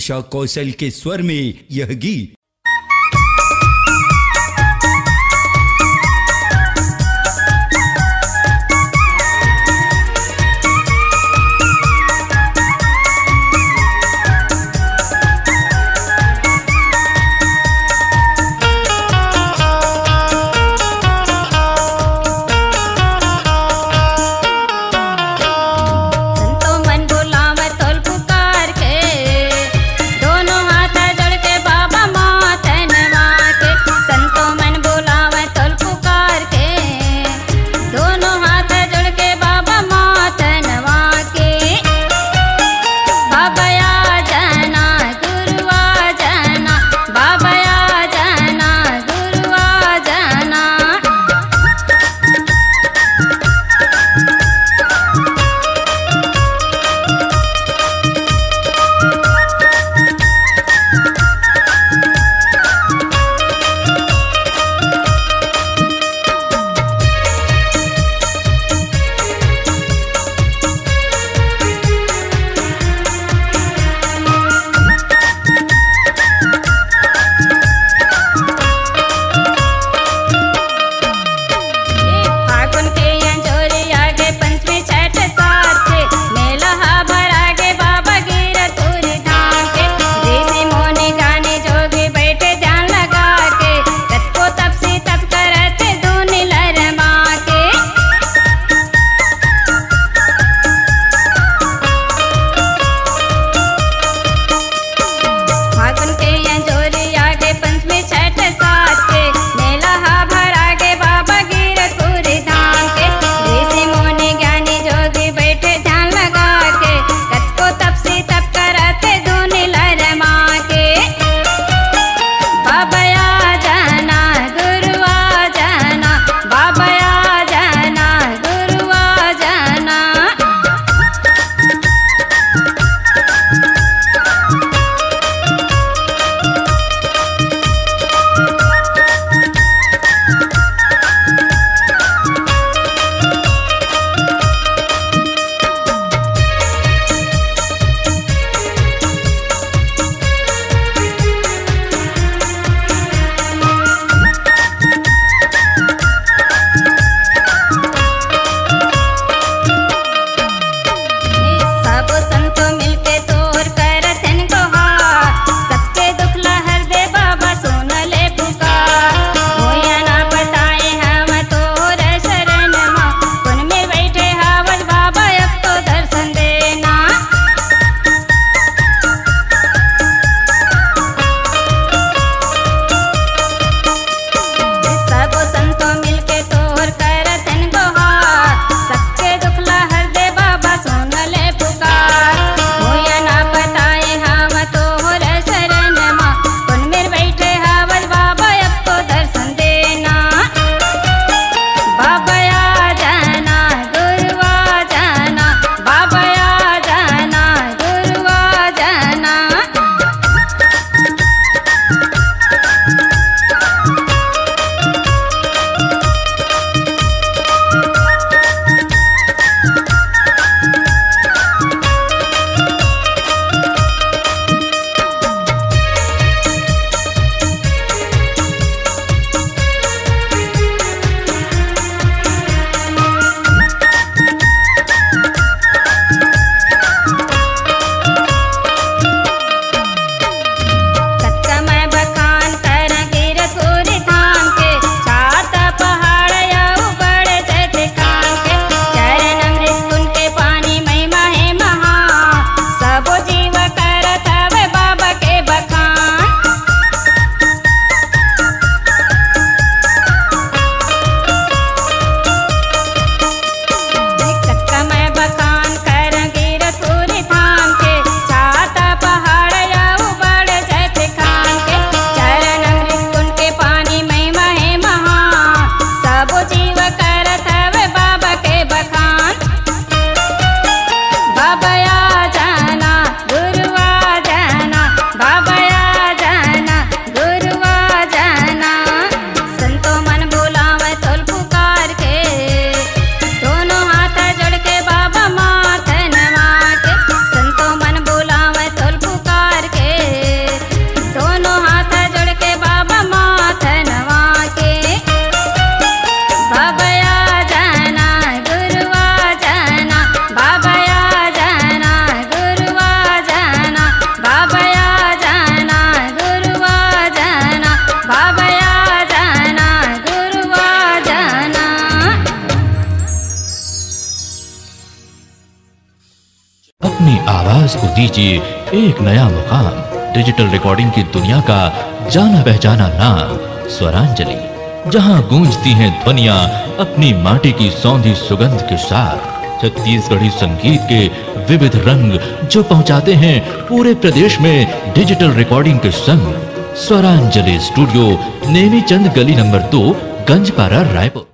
उषा कौशल के स्वर में यह गीत। दोनों हाथ जोड़ के बाबा माँ आवाज को दीजिए एक नया मुकाम। डिजिटल रिकॉर्डिंग की दुनिया का जाना पहचाना नाम स्वरांजलि, जहां गूंजती हैं ध्वनियां अपनी माटी की सौंधी सुगंध के साथ। छत्तीसगढ़ी संगीत के विविध रंग जो पहुंचाते हैं पूरे प्रदेश में डिजिटल रिकॉर्डिंग के संग। स्वरांजलि स्टूडियो, नेमीचंद गली नंबर 2, गंजपारा, रायपुर।